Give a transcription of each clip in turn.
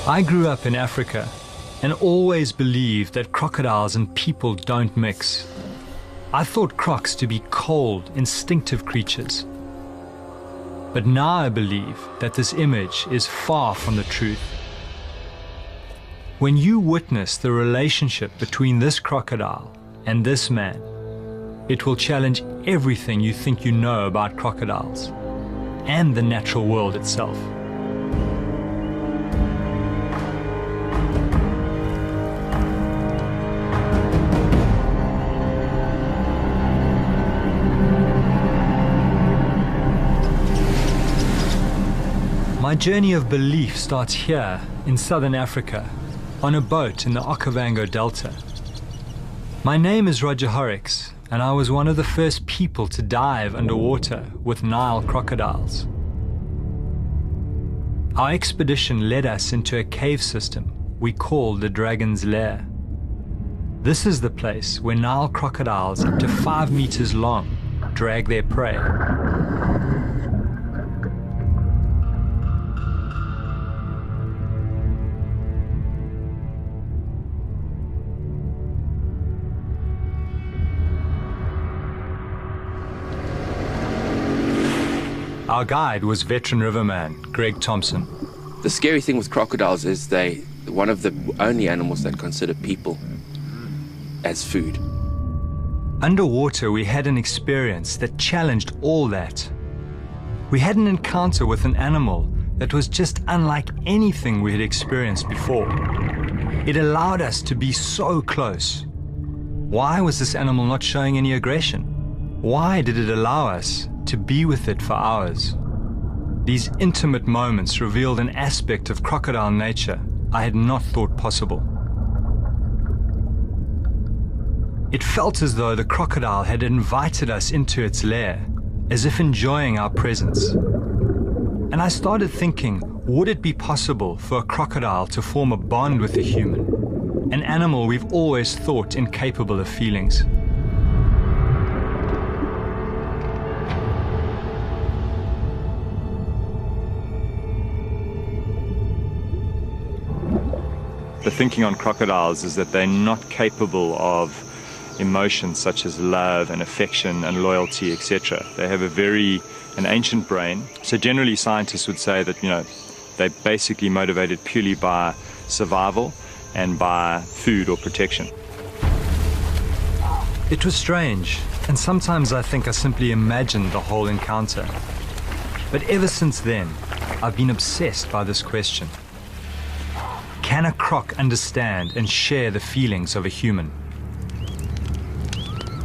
I grew up in Africa and always believed that crocodiles and people don't mix. I thought crocs to be cold, instinctive creatures. But now I believe that this image is far from the truth. When you witness the relationship between this crocodile and this man, it will challenge everything you think you know about crocodiles and the natural world itself. My journey of belief starts here in southern Africa, on a boat in the Okavango Delta. My name is Roger Horrocks, and I was one of the first people to dive underwater with Nile crocodiles. Our expedition led us into a cave system we called the Dragon's Lair. This is the place where Nile crocodiles up to 5 meters long drag their prey. Our guide was veteran riverman Greg Thompson. The scary thing with crocodiles is they're one of the only animals that consider people as food. Underwater, we had an experience that challenged all that. We had an encounter with an animal that was just unlike anything we had experienced before. It allowed us to be so close. Why was this animal not showing any aggression? Why did it allow us to be with it for hours? These intimate moments revealed an aspect of crocodile nature I had not thought possible. It felt as though the crocodile had invited us into its lair, as if enjoying our presence. And I started thinking, would it be possible for a crocodile to form a bond with a human, an animal we've always thought incapable of feelings? The thinking on crocodiles is that they're not capable of emotions such as love and affection and loyalty, etc. They have an ancient brain. So generally scientists would say that, they're basically motivated purely by survival and by food or protection. It was strange, and sometimes I think I simply imagined the whole encounter. But ever since then, I've been obsessed by this question. Can a croc understand and share the feelings of a human?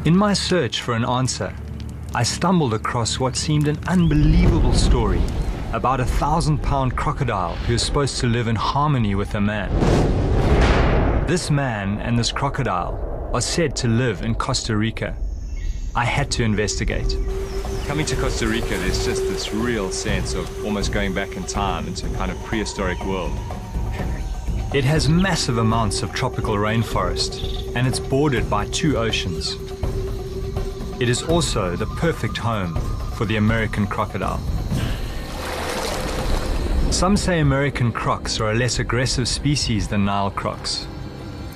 In my search for an answer, I stumbled across what seemed an unbelievable story about a 1,000-pound crocodile who is supposed to live in harmony with a man. This man and this crocodile are said to live in Costa Rica. I had to investigate. Coming to Costa Rica, there's just this real sense of almost going back in time into a kind of prehistoric world. It has massive amounts of tropical rainforest, and it's bordered by 2 oceans. It is also the perfect home for the American crocodile. Some say American crocs are a less aggressive species than Nile crocs.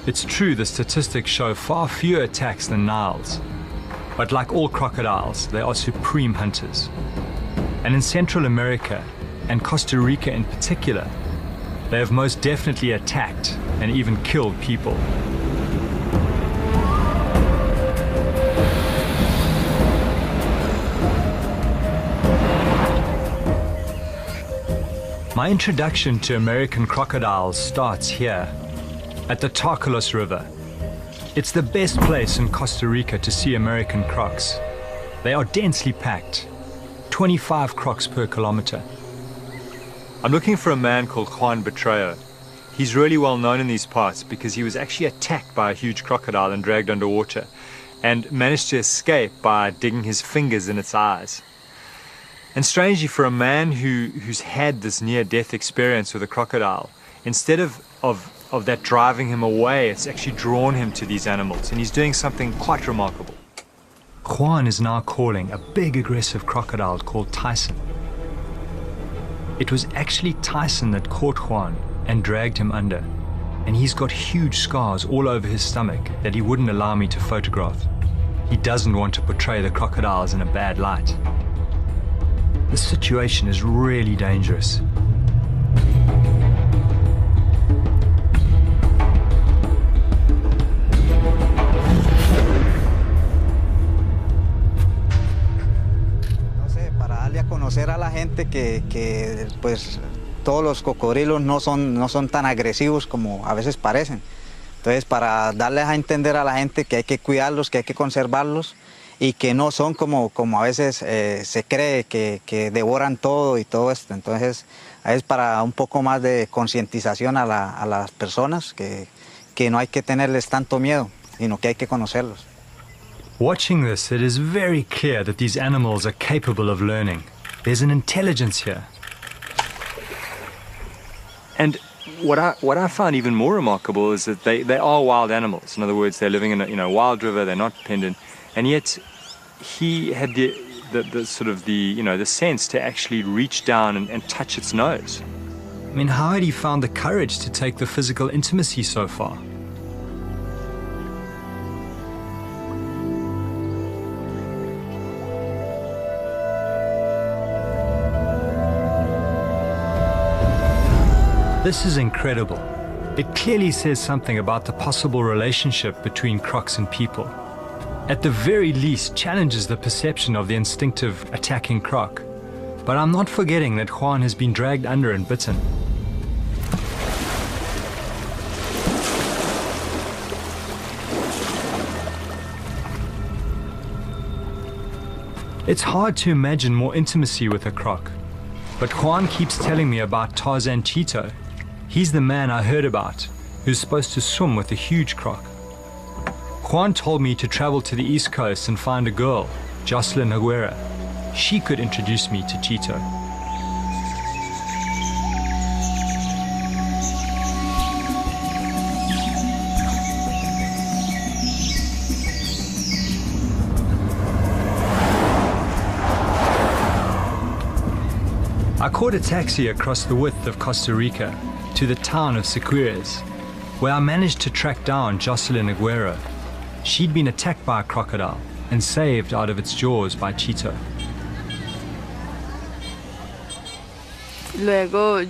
It's true the statistics show far fewer attacks than Niles, but like all crocodiles, they are supreme hunters. And in Central America, and Costa Rica in particular, they have most definitely attacked and even killed people. My introduction to American crocodiles starts here, at the Tarcolos River. It's the best place in Costa Rica to see American crocs. They are densely packed, 25 crocs per kilometer. I'm looking for a man called Juan Betreo. He's really well known in these parts because he was actually attacked by a huge crocodile and dragged underwater, and managed to escape by digging his fingers in its eyes. And strangely, for a man who's had this near-death experience with a crocodile, instead of that driving him away, it's actually drawn him to these animals, and he's doing something quite remarkable. Juan is now calling a big aggressive crocodile called Tyson. It was actually Tyson that caught Juan and dragged him under. And he's got huge scars all over his stomach that he wouldn't allow me to photograph. He doesn't want to portray the crocodiles in a bad light. This situation is really dangerous. Conocer a la gente que pues todos los cocodrilos no son tan agresivos como a veces parecen. Entonces, para darles a entender a la gente que hay que cuidarlos, que hay que conservarlos y que no son como a veces se cree que devoran todo y todo esto. Entonces, es para un poco más de concientización a las personas que no hay que tenerles tanto miedo, sino que hay que conocerlos. Watching this, it is very clear that these animals are capable of learning. There's an intelligence here. And what I found even more remarkable is that they are wild animals. In other words, they're living in a wild river. They're not dependent, and yet he had the sort of the sense to actually reach down and touch its nose. I mean, how had he found the courage to take the physical intimacy so far? This is incredible. It clearly says something about the possible relationship between crocs and people. At the very least, challenges the perception of the instinctive attacking croc. But I'm not forgetting that Juan has been dragged under and bitten. It's hard to imagine more intimacy with a croc. But Juan keeps telling me about Tarzan Cheeto. He's the man I heard about, who's supposed to swim with a huge croc. Juan told me to travel to the East Coast and find a girl, Jocelyn Aguera. She could introduce me to Cheeto. I caught a taxi across the width of Costa Rica to the town of Siquirres, where I managed to track down Jocelyn Aguero. She'd been attacked by a crocodile and saved out of its jaws by Cheeto. Luego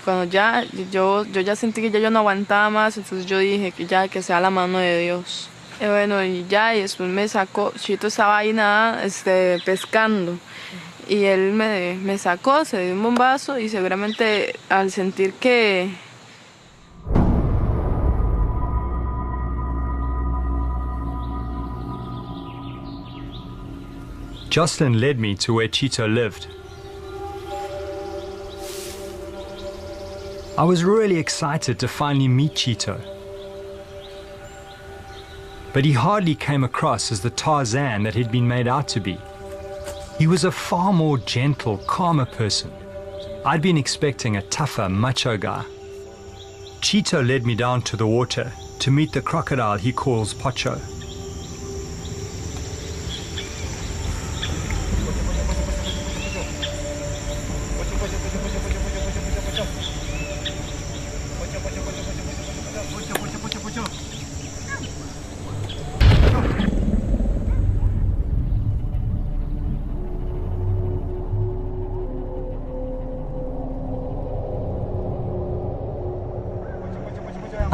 cuando yo ya sentí que ya yo no aguantaba más, entonces yo dije que sea la mano de Dios. Y después me sacó, Cheeto estaba ahí pescando. Y él me sacó, se dio un bombazo y seguramente al sentir que... Jocelyn led me to where Cheeto lived. I was really excited to finally meet Cheeto. But he hardly came across as the Tarzan that he'd been made out to be. He was a far more gentle, calmer person. I'd been expecting a tougher, macho guy. Cheeto led me down to the water to meet the crocodile he calls Pocho.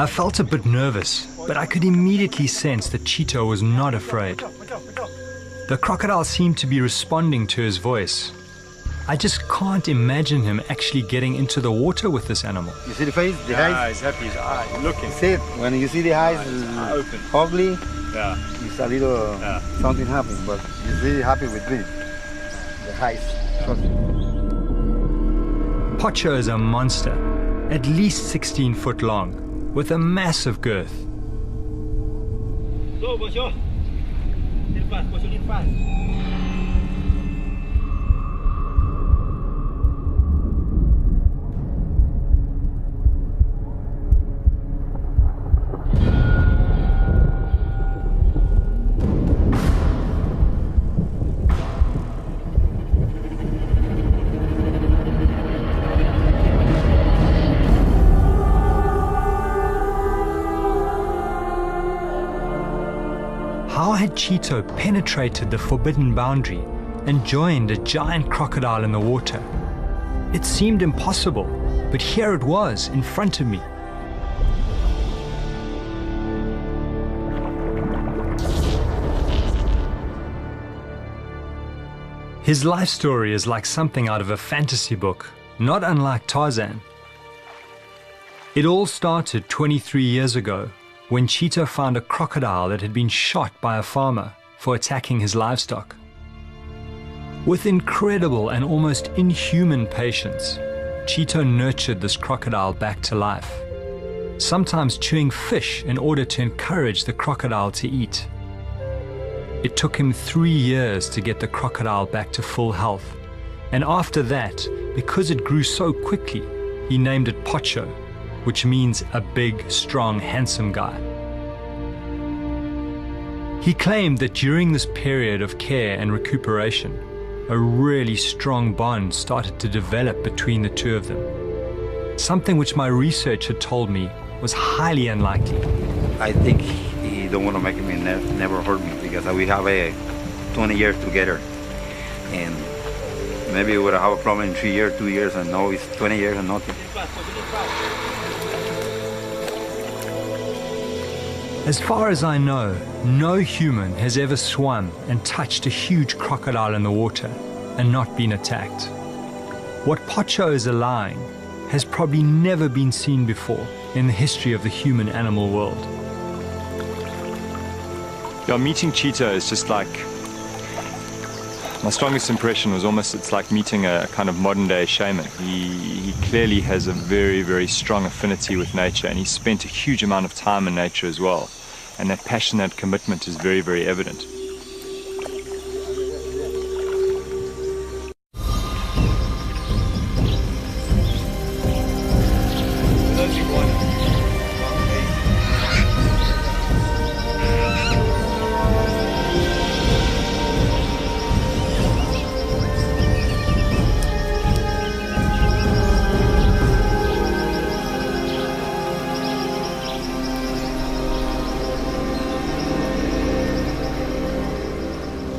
I felt a bit nervous, but I could immediately sense that Cheeto was not afraid. The crocodile seemed to be responding to his voice. I just can't imagine him actually getting into the water with this animal. You see the face, the eyes? He's happy, he's looking. See it? When you see the eyes open. ugly, Yeah. it's a little something happens, but he's really happy with this. The eyes. Pocho is a monster, at least 16 foot long, with a massive girth. How had Chito penetrated the forbidden boundary and joined a giant crocodile in the water? It seemed impossible, but here it was in front of me. His life story is like something out of a fantasy book, not unlike Tarzan. It all started 23 years ago when Chito found a crocodile that had been shot by a farmer for attacking his livestock. With incredible and almost inhuman patience, Chito nurtured this crocodile back to life, sometimes chewing fish in order to encourage the crocodile to eat. It took him 3 years to get the crocodile back to full health, and after that, because it grew so quickly, he named it Pocho, which means a big, strong, handsome guy. He claimed that during this period of care and recuperation, a really strong bond started to develop between the two of them, something which my research had told me was highly unlikely. I think he don't want to make me never hurt me because we have 20 years together, and maybe we would have a problem in 3 years, 2 years, and now it's 20 years and nothing. As far as I know, no human has ever swum and touched a huge crocodile in the water and not been attacked. What Pocho is allowing has probably never been seen before in the history of the human-animal world. Yeah, meeting Chito is just like, my strongest impression was almost, it's like meeting a kind of modern day shaman. He clearly has a very, very strong affinity with nature, and he spent a huge amount of time in nature as well. And that passion, that commitment is very, very evident.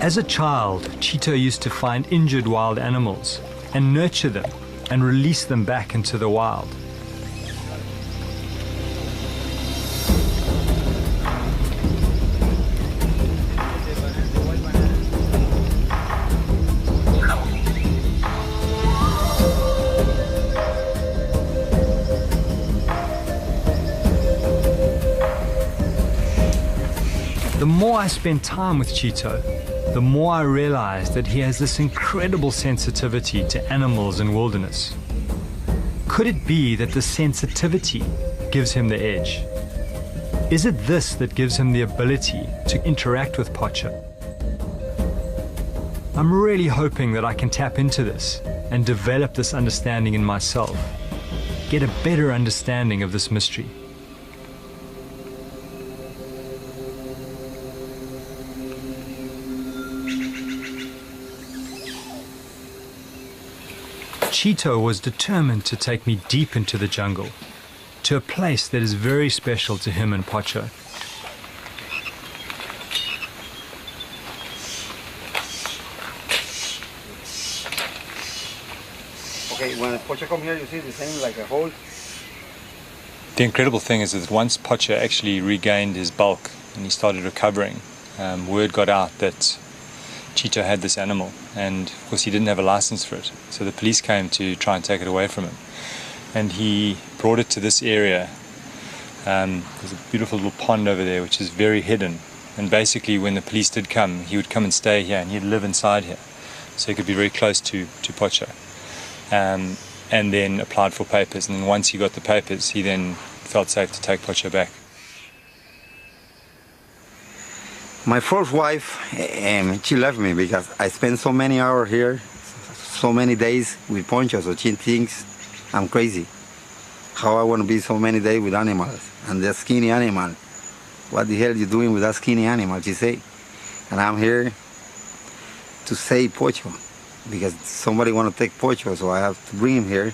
As a child, Chito used to find injured wild animals and nurture them and release them back into the wild. The more I spent time with Chito, the more I realized that he has this incredible sensitivity to animals and wilderness. Could it be that the sensitivity gives him the edge? Is it this that gives him the ability to interact with Pocho? I'm really hoping that I can tap into this and develop this understanding in myself, get a better understanding of this mystery. Chito was determined to take me deep into the jungle, to a place that is very special to him and Pocho. Okay, when Pocho come here, you see the same like a hole. The incredible thing is that once Pocho actually regained his bulk and he started recovering, word got out that Chito had this animal, and of course he didn't have a license for it, so the police came to try and take it away from him, and he brought it to this area. There's a beautiful little pond over there which is very hidden, and basically when the police did come, he would come and stay here and he'd live inside here, so he could be very close to Pocho, and then applied for papers, and then once he got the papers he then felt safe to take Pocho back. My first wife, she left me because I spent so many hours here, so many days with Poncho, so she thinks I'm crazy. How I want to be so many days with animals, and that skinny animal. What the hell are you doing with that skinny animal, she say. And I'm here to save Pocho, because somebody want to take Pocho, so I have to bring him here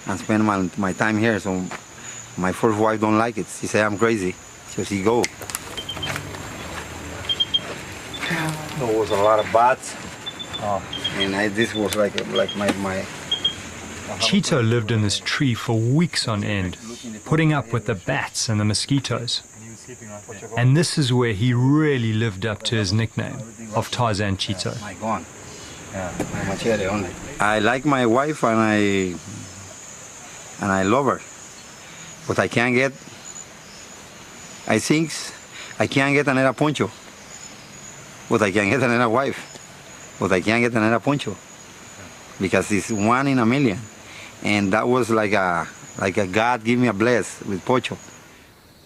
and spend my time here. So my first wife don't like it. She say I'm crazy, so she go. There was a lot of bats. And this was like my Cheeto lived in this tree for weeks on end, putting up with the bats and the mosquitoes. And this is where he really lived up to his nickname of Tarzan Cheeto. my gun. My machete only. I like my wife and I love her. But I think I can't get another poncho. But I can get another wife. But I can't get another poncho. Because it's one in a million. And that was like a God give me a bless with poncho.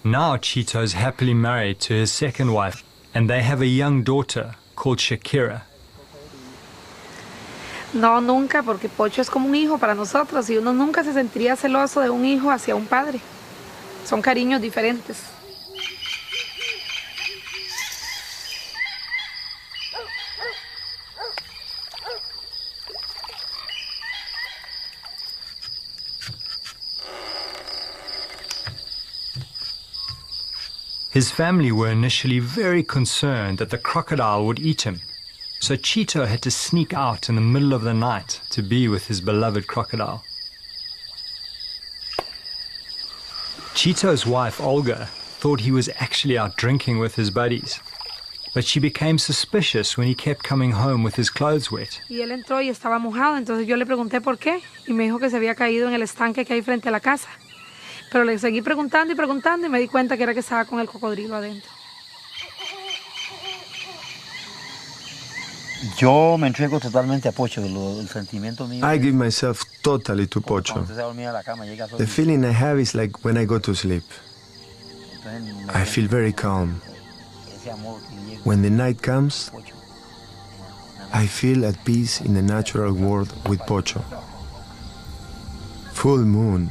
Now Cheeto's happily married to his second wife, and they have a young daughter called Shakira. No, nunca, porque Pocho es como un hijo para nosotros y uno nunca se sentiría celoso de un hijo hacia un padre. Son cariños diferentes. His family were initially very concerned that the crocodile would eat him, so Cheeto had to sneak out in the middle of the night to be with his beloved crocodile. Cheeto's wife, Olga, thought he was actually out drinking with his buddies, but she became suspicious when he kept coming home with his clothes wet. Y él entró y estaba mojado, entonces yo le pregunté por qué y me dijo que se había caído en el estanque que hay frente a la casa. Pero le seguí preguntando y me di cuenta que era que estaba con el cocodrilo adentro. Yo me entrego totalmente a Pocho, el sentimiento mío. I give myself totally to Pocho. The feeling I have is like when I go to sleep. I feel very calm. When the night comes, I feel at peace in the natural world with Pocho. Full moon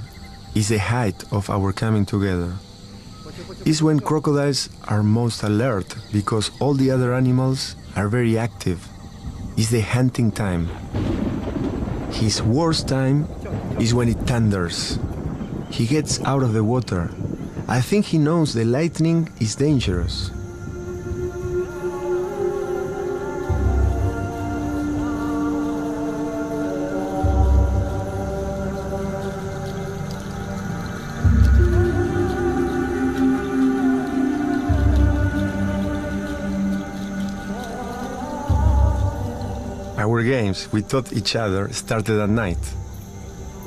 is the height of our coming together. It's when crocodiles are most alert because all the other animals are very active. It's the hunting time. His worst time is when it thunders. He gets out of the water. I think he knows the lightning is dangerous. Our games we taught each other started at night.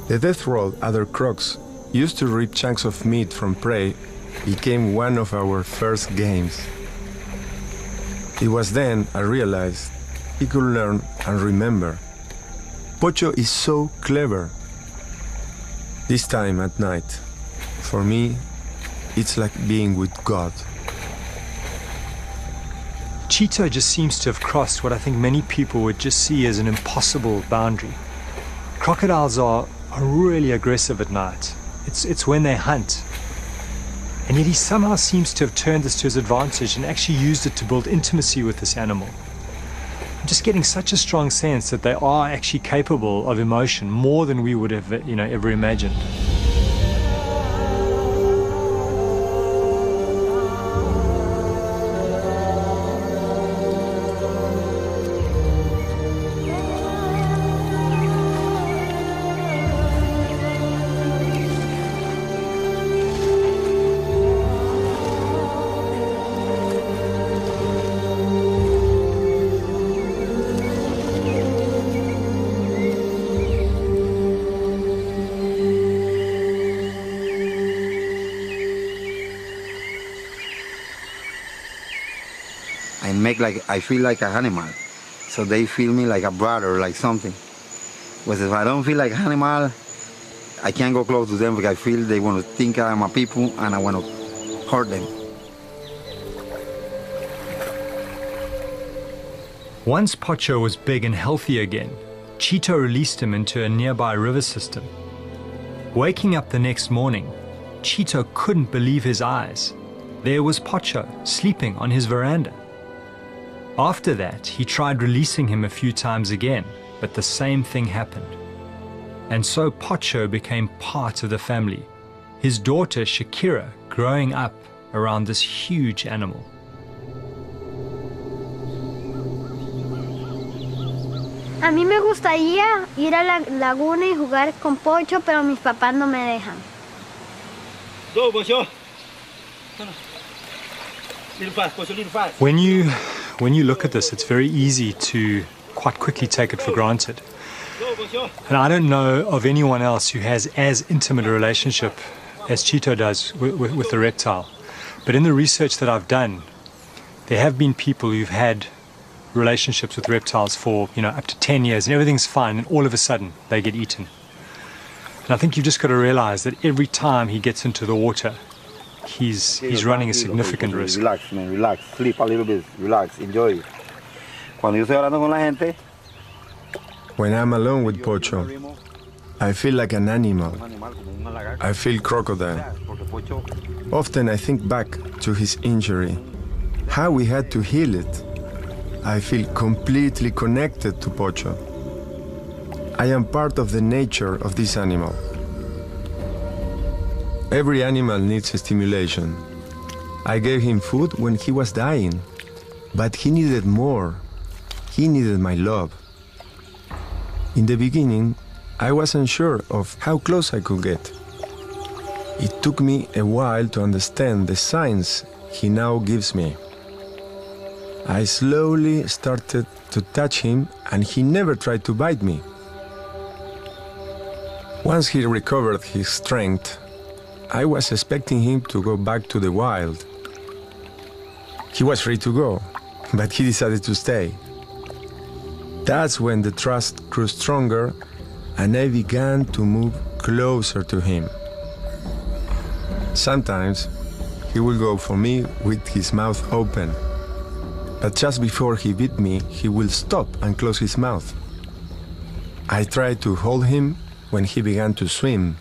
The death roll other crocs used to rip chunks of meat from prey became one of our first games. It was then I realized he could learn and remember. Pocho is so clever. This time at night, for me, it's like being with God. Cheeto just seems to have crossed what I think many people would just see as an impossible boundary. Crocodiles are really aggressive at night. It's when they hunt. And yet he somehow seems to have turned this to his advantage and actually used it to build intimacy with this animal. I'm just getting such a strong sense that they are actually capable of emotion more than we would have, ever imagined. I feel like an animal, so they feel me like a brother, like something. But if I don't feel like an animal, I can't go close to them because I feel they want to think I'm a people and I want to hurt them. Once Pocho was big and healthy again, Cheeto released him into a nearby river system. Waking up the next morning, Cheeto couldn't believe his eyes. There was Pocho sleeping on his veranda. After that, he tried releasing him a few times again, but the same thing happened. And so Pocho became part of the family, his daughter Shakira growing up around this huge animal. A mí me gustaría ir a la laguna y jugar con Pocho, pero mis papás no me dejan. When you look at this, it's very easy to quite quickly take it for granted. And I don't know of anyone else who has as intimate a relationship as Cheeto does with the reptile. But in the research that I've done, there have been people who've had relationships with reptiles for, up to 10 years, and everything's fine, and all of a sudden they get eaten. And I think you've just got to realize that every time he gets into the water, he's running a significant risk. Relax, man, relax. Sleep a little bit. Relax, enjoy. Cuando yo estoy hablando con la gente, when I'm alone with Pocho, I feel like an animal. I feel crocodile. Often I think back to his injury, how we had to heal it. I feel completely connected to Pocho. I am part of the nature of this animal. Every animal needs stimulation. I gave him food when he was dying, but he needed more. He needed my love. In the beginning, I wasn't sure of how close I could get. It took me a while to understand the signs he now gives me. I slowly started to touch him, and he never tried to bite me. Once he recovered his strength, I was expecting him to go back to the wild. He was free to go, but he decided to stay. That's when the trust grew stronger, and I began to move closer to him. Sometimes he will go for me with his mouth open, but just before he bit me, he will stop and close his mouth. I tried to hold him when he began to swim,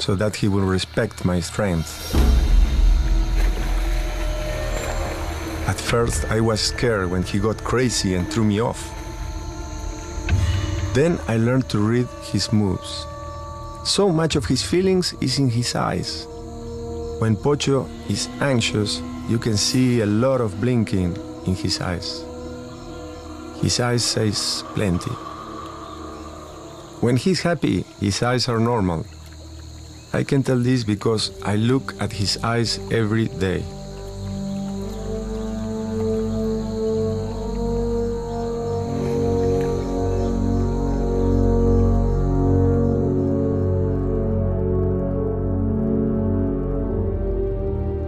so that he will respect my strength. At first, I was scared when he got crazy and threw me off. Then I learned to read his moves. So much of his feelings is in his eyes. When Pocho is anxious, you can see a lot of blinking in his eyes. His eyes says plenty. When he's happy, his eyes are normal. I can tell this because I look at his eyes every day.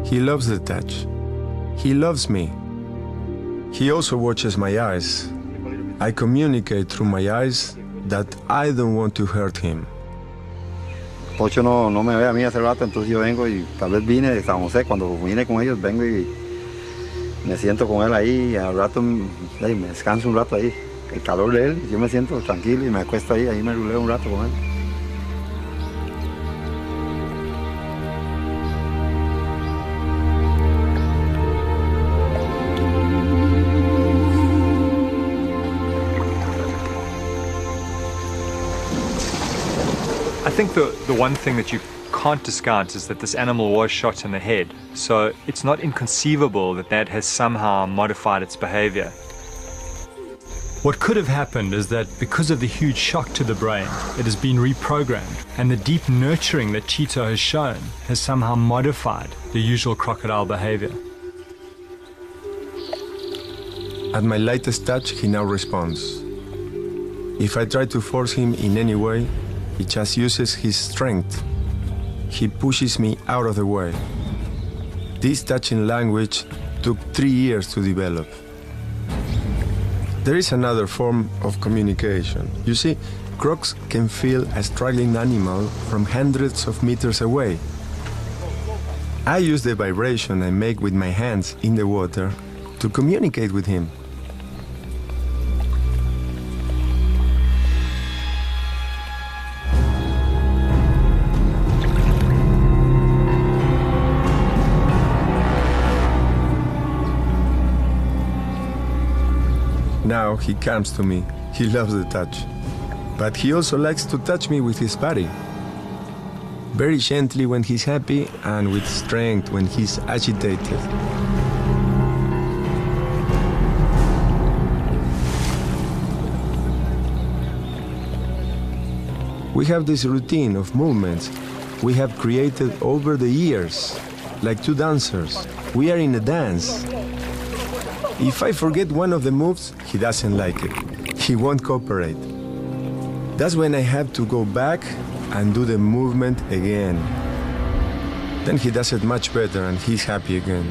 He loves the touch. He loves me. He also watches my eyes. I communicate through my eyes that I don't want to hurt him. Pocho no me ve a mí hace rato, entonces yo vengo y tal vez vine de San José. Cuando vine con ellos, vengo y me siento con él ahí. Y al rato me descanso un rato ahí. El calor de él, yo me siento tranquilo y me acuesto ahí me ruleo un rato con él. I think the one thing that you can't discount is that this animal was shot in the head, so it's not inconceivable that that has somehow modified its behavior. What could have happened is that because of the huge shock to the brain, it has been reprogrammed, and the deep nurturing that Cheeto has shown has somehow modified the usual crocodile behavior. At my lightest touch, he now responds. If I try to force him in any way, he just uses his strength. He pushes me out of the way. This touching language took 3 years to develop. There is another form of communication. You see, crocs can feel a struggling animal from hundreds of meters away. I use the vibration I make with my hands in the water to communicate with him. Now he comes to me. He loves the touch. But he also likes to touch me with his body. Very gently when he's happy and with strength when he's agitated. We have this routine of movements we have created over the years, like two dancers. We are in a dance. If I forget one of the moves, he doesn't like it. He won't cooperate. That's when I have to go back and do the movement again. Then he does it much better and he's happy again.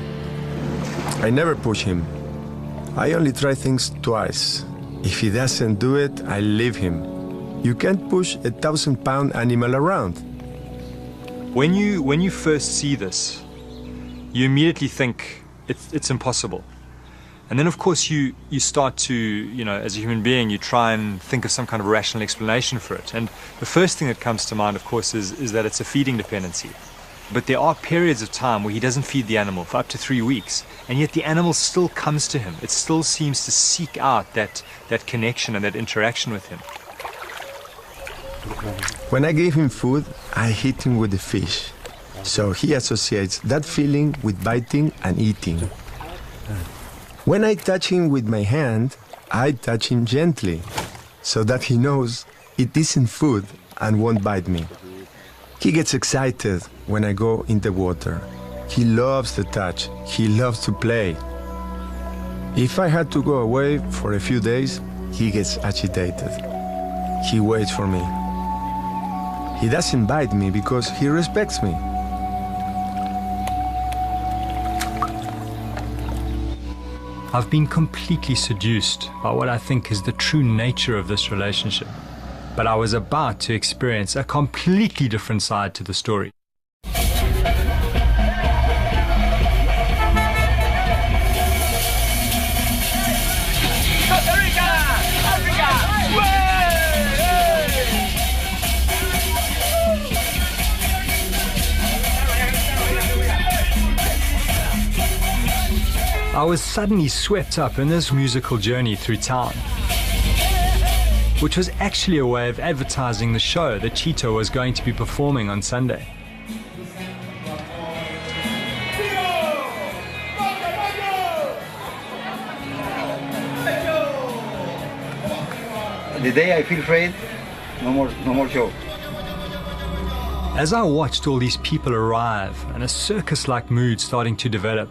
I never push him. I only try things twice. If he doesn't do it, I leave him. You can't push a 1,000-pound animal around. When you first see this, you immediately think it's impossible. And then, of course, you start to, as a human being, you try and think of some kind of rational explanation for it. And the first thing that comes to mind, of course, is that it's a feeding dependency. But there are periods of time where he doesn't feed the animal for up to 3 weeks, and yet the animal still comes to him. It still seems to seek out that connection and that interaction with him. When I gave him food, I hit him with the fish. So he associates that feeling with biting and eating. When I touch him with my hand, I touch him gently, so that he knows it isn't food and won't bite me. He gets excited when I go in the water. He loves the touch. He loves to play. If I had to go away for a few days, he gets agitated. He waits for me. He doesn't bite me because he respects me. I've been completely seduced by what I think is the true nature of this relationship. But I was about to experience a completely different side to the story. I was suddenly swept up in this musical journey through town, which was actually a way of advertising the show that Chito was going to be performing on Sunday. The day I feel afraid, no more show. As I watched all these people arrive and a circus-like mood starting to develop,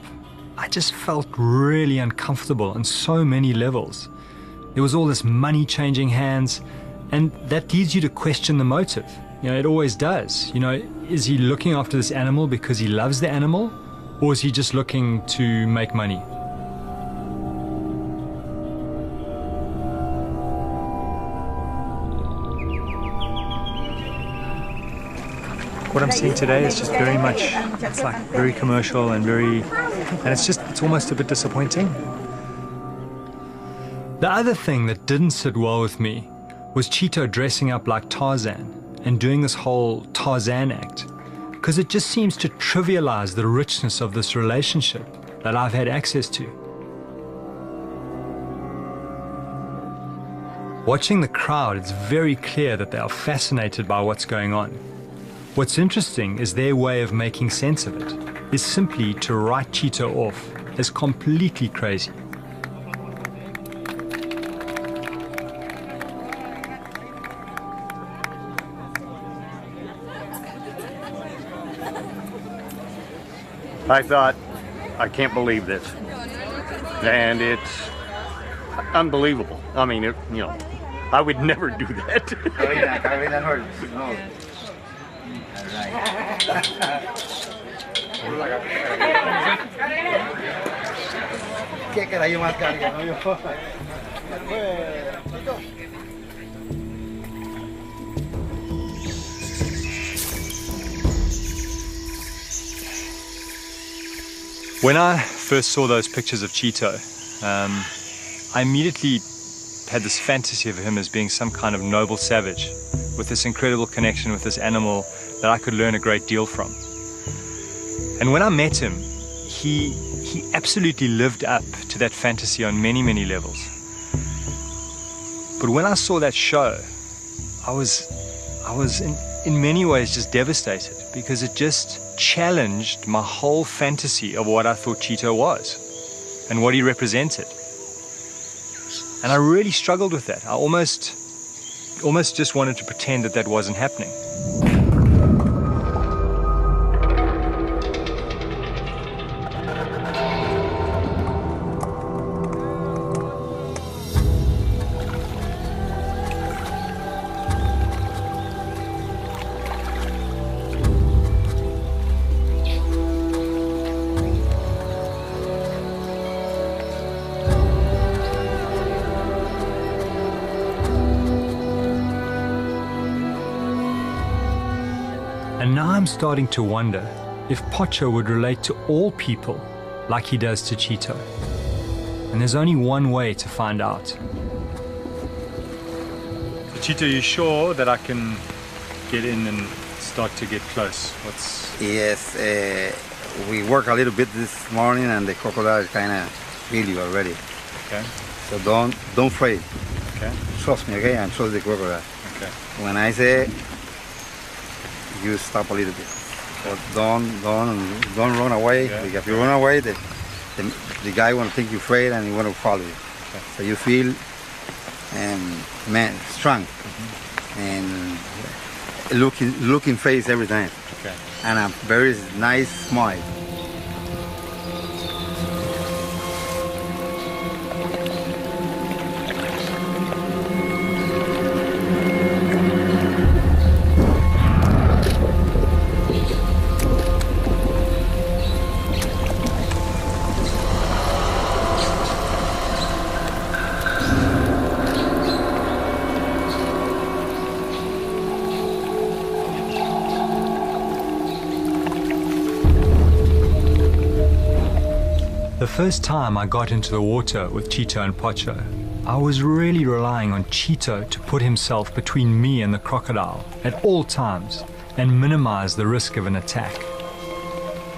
I just felt really uncomfortable on so many levels. There was all this money changing hands, and that leads you to question the motive. It always does. Is he looking after this animal because he loves the animal, or is he just looking to make money? What I'm seeing today is just very much, it's like very commercial and it's almost a bit disappointing. The other thing that didn't sit well with me was Chito dressing up like Tarzan and doing this whole Tarzan act, because it just seems to trivialize the richness of this relationship that I've had access to. Watching the crowd, it's very clear that they are fascinated by what's going on. What's interesting is their way of making sense of it is simply to write Chito off as completely crazy. I thought, I can't believe this. And it's unbelievable. I mean, I would never do that. When I first saw those pictures of Chito, I immediately had this fantasy of him as being some kind of noble savage with this incredible connection with this animal that I could learn a great deal from. And when I met him, he absolutely lived up to that fantasy on many, many levels. But when I saw that show, I was in many ways just devastated, because it just challenged my whole fantasy of what I thought Chito was and what he represented. And I really struggled with that. I almost almost just wanted to pretend that that wasn't happening. And now I'm starting to wonder if Pocho would relate to all people like he does to Cheeto. And there's only one way to find out. So Cheeto, you sure that I can get in and start to get close? Yes, we work a little bit this morning and the crocodile kind of feel you already. Okay. So don't afraid. Okay. Trust me, okay, and trust the crocodile. Okay. When I say, you stop a little bit. So don't run away. Yeah. Because if you run away, the guy will think you're afraid and he want to follow you. Okay. So you feel strong and looking face every time. Okay. And a very nice smile. The first time I got into the water with Cheeto and Pocho, I was really relying on Cheeto to put himself between me and the crocodile at all times and minimize the risk of an attack.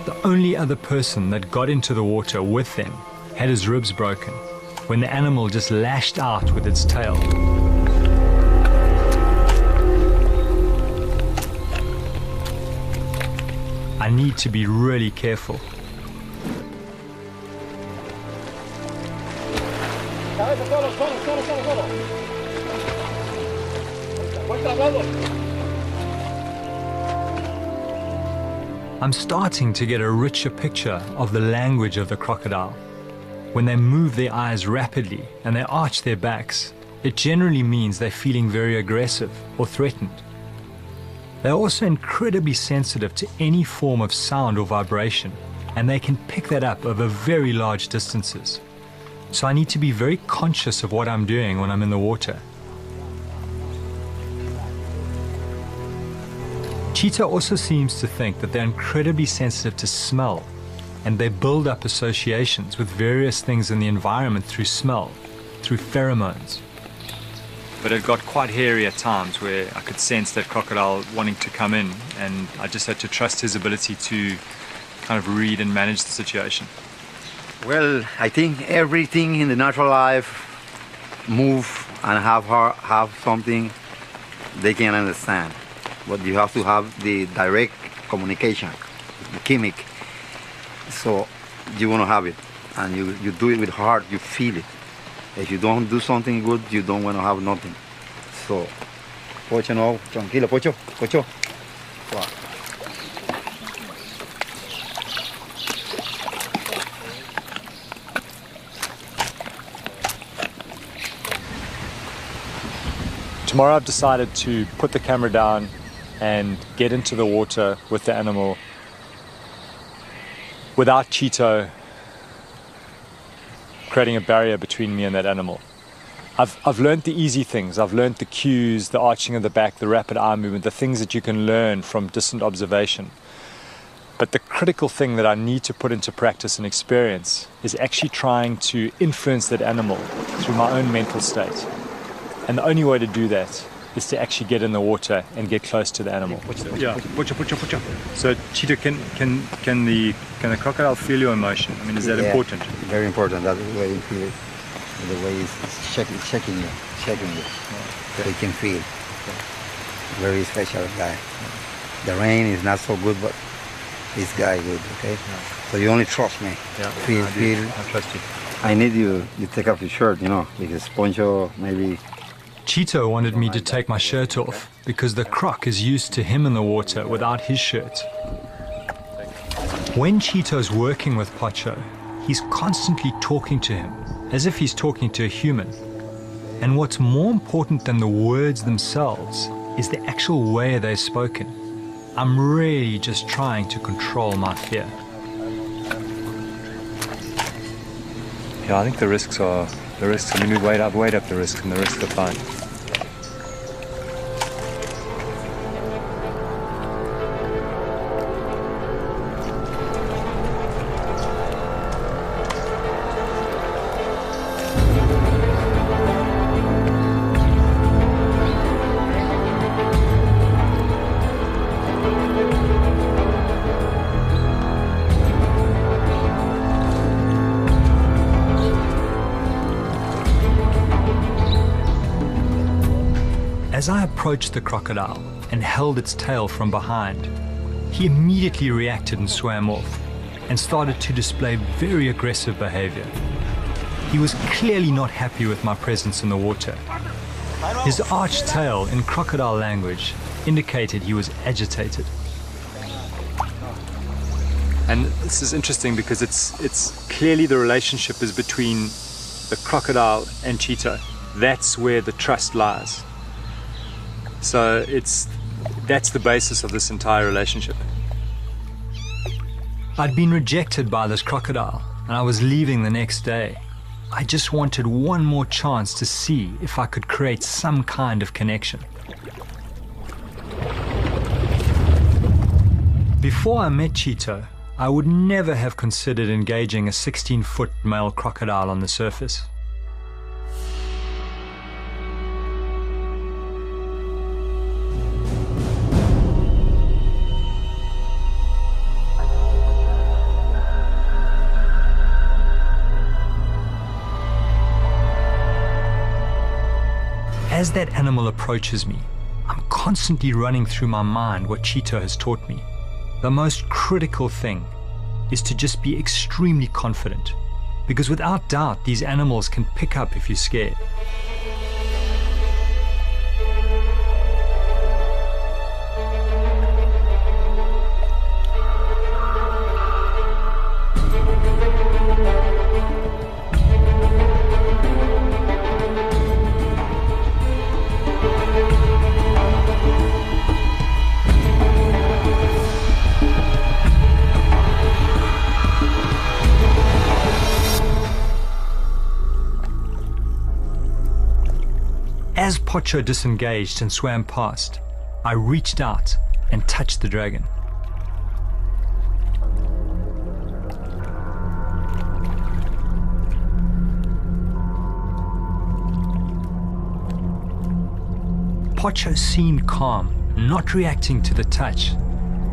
The only other person that got into the water with them had his ribs broken when the animal just lashed out with its tail. I need to be really careful. I'm starting to get a richer picture of the language of the crocodile. When they move their eyes rapidly and they arch their backs, it generally means they're feeling very aggressive or threatened. They're also incredibly sensitive to any form of sound or vibration, and they can pick that up over very large distances. So I need to be very conscious of what I'm doing when I'm in the water. Cheetah also seems to think that they're incredibly sensitive to smell, and they build up associations with various things in the environment through smell, through pheromones. But it got quite hairy at times where I could sense that crocodile wanting to come in, and I just had to trust his ability to kind of read and manage the situation. Well, I think everything in the natural life move and have something they can understand. But you have to have the direct communication, the chemic. So you want to have it, and you do it with heart, you feel it. If you don't do something good, you don't want to have nothing. So, Pocho, no, tranquilo, Pocho, Pocho. Wow. Tomorrow I've decided to put the camera down and get into the water with the animal without Cheeto creating a barrier between me and that animal. I've learned the easy things. I've learned the cues, the arching of the back, the rapid eye movement, the things that you can learn from distant observation. But the critical thing that I need to put into practice and experience is actually trying to influence that animal through my own mental state. And the only way to do that is to actually get in the water and get close to the animal. Yeah. So, Cheeto, can the crocodile feel your emotion? I mean, is that important? Very important. That's the way you feel it. The way it's checking you. Okay. They can feel. Okay. Very special guy. The rain is not so good, but this guy good. Okay. Yeah. So you only trust me. Yeah. Feel. I trust you. I need you take off your shirt, because Poncho maybe Cheeto wanted me to take my shirt off because the croc is used to him in the water without his shirt. When Cheeto's working with Pocho, he's constantly talking to him as if he's talking to a human. And what's more important than the words themselves is the actual way they're spoken. I'm really just trying to control my fear. Yeah, I think the risks, I mean, we weighed up the risks, and the risks are fine. As I approached the crocodile and held its tail from behind, he immediately reacted and swam off and started to display very aggressive behavior. He was clearly not happy with my presence in the water. His arched tail in crocodile language indicated he was agitated. And this is interesting because it's clearly the relationship is between the crocodile and Cheeto. That's where the trust lies. So that's the basis of this entire relationship. I'd been rejected by this crocodile and I was leaving the next day. I just wanted one more chance to see if I could create some kind of connection. Before I met Cheeto, I would never have considered engaging a 16-foot male crocodile on the surface. As that animal approaches me, I'm constantly running through my mind what Cheeto has taught me. The most critical thing is to just be extremely confident, because without doubt, these animals can pick up if you're scared. As Pocho disengaged and swam past, I reached out and touched the dragon. Pocho seemed calm, not reacting to the touch.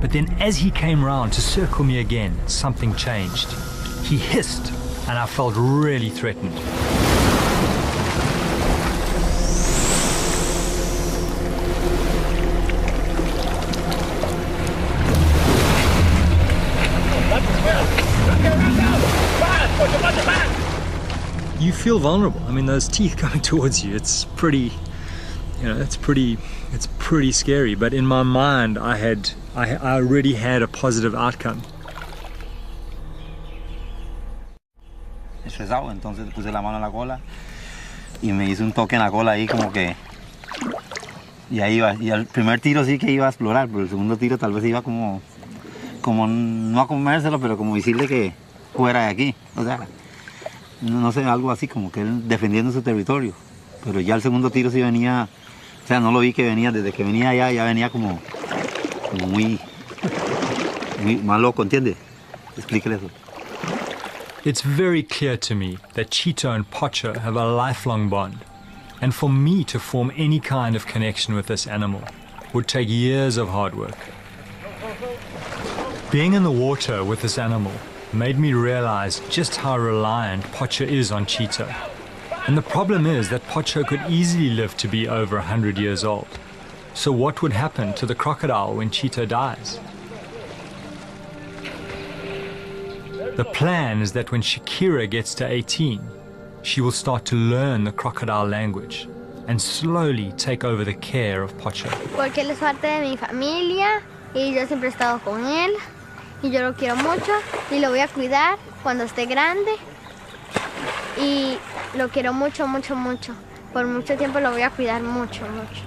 But then as he came round to circle me again, something changed. He hissed, and I felt really threatened. You feel vulnerable. I mean, those teeth coming towards you, it's pretty, it's pretty scary. But in my mind, I already had a positive outcome. Estresado, entonces puse la mano en la cola y me hizo un toque en la cola ahí como que y ahí iba. Y al primer tiro sí que iba a explorar, pero el segundo tiro tal vez iba como no a comérselo, pero como decirle que fuera de aquí. O sea, no sé, algo así como que él defendiendo su territorio. Pero ya el segundo tiro sí venía, o sea, no lo vi que venía, desde que venía allá ya venía como muy más loco, ¿entiende? Explíquele eso. It's very clear to me that Cheeto and Pocho have a lifelong bond, and for me to form any kind of connection with this animal would take years of hard work. Being in the water with this animal made me realize just how reliant Pocho is on Cheeto. And the problem is that Pocho could easily live to be over 100 years old. So what would happen to the crocodile when Cheeto dies? The plan is that when Shakira gets to 18, she will start to learn the crocodile language. and slowly take over the care of Pocho. Porque él es parte de mi familia y yo siempre he estado con él y yo lo quiero mucho y lo voy a cuidar cuando esté grande y lo quiero mucho, mucho, mucho. Por mucho tiempo lo voy a cuidar mucho, mucho.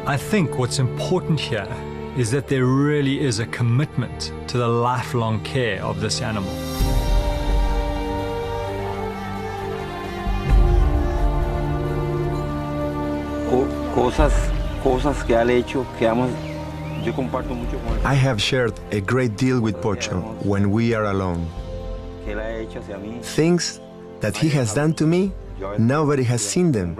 I think what's important here is that there really is a commitment to the lifelong care of this animal. Cosas que ha hecho, que yo comparto mucho con él. I have shared a great deal with Pocho when we are alone. Que él ha hecho hacia mí. Things that he has done to me, nobody has seen them.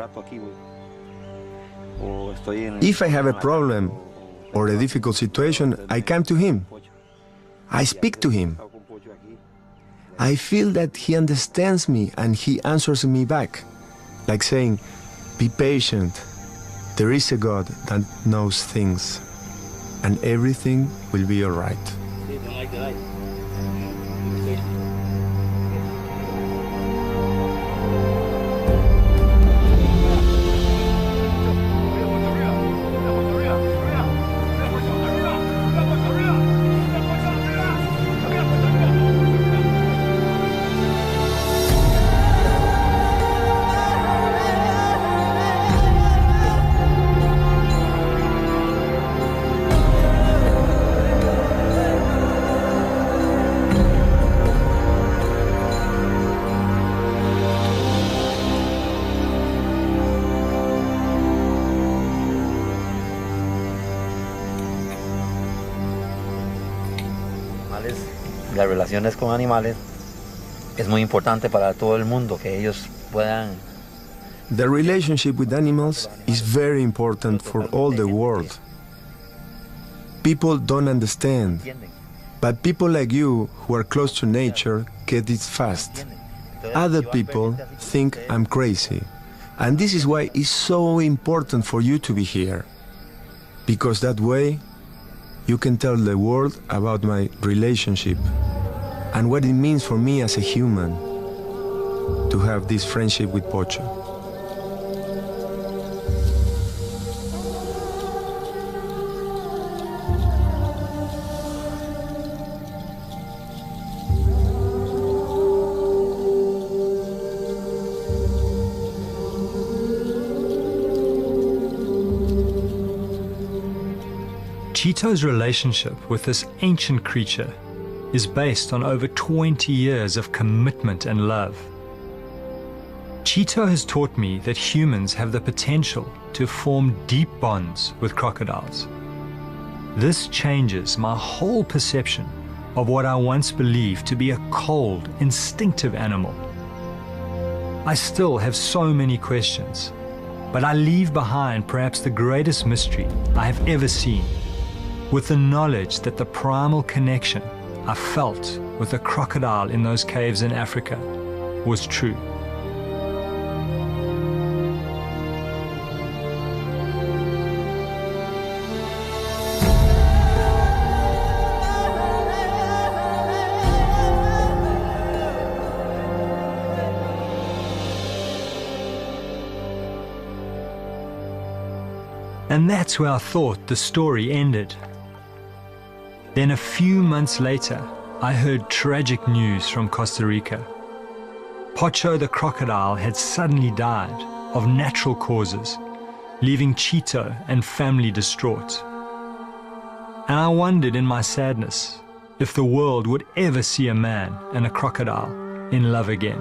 If I have a problem or a difficult situation, I come to him. I speak to him. I feel that he understands me and he answers me back, like saying, "Be patient. There is a God that knows things, and everything will be all right." Las relaciones con animales es muy importante para todo el mundo, que ellos puedan. The relationship with animals is very important for all the world. People don't understand, but people like you who are close to nature get it fast. Other people think I'm crazy, and this is why it's so important for you to be here, because that way you can tell the world about my relationship and what it means for me as a human to have this friendship with Pocho. Chito's relationship with this ancient creature is based on over 20 years of commitment and love. Chito has taught me that humans have the potential to form deep bonds with crocodiles. This changes my whole perception of what I once believed to be a cold, instinctive animal. I still have so many questions, but I leave behind perhaps the greatest mystery I have ever seen, with the knowledge that the primal connection I felt with a crocodile in those caves in Africa was true. And that's where I thought the story ended. Then a few months later, I heard tragic news from Costa Rica. Pocho the crocodile had suddenly died of natural causes, leaving Chito and family distraught. And I wondered in my sadness if the world would ever see a man and a crocodile in love again.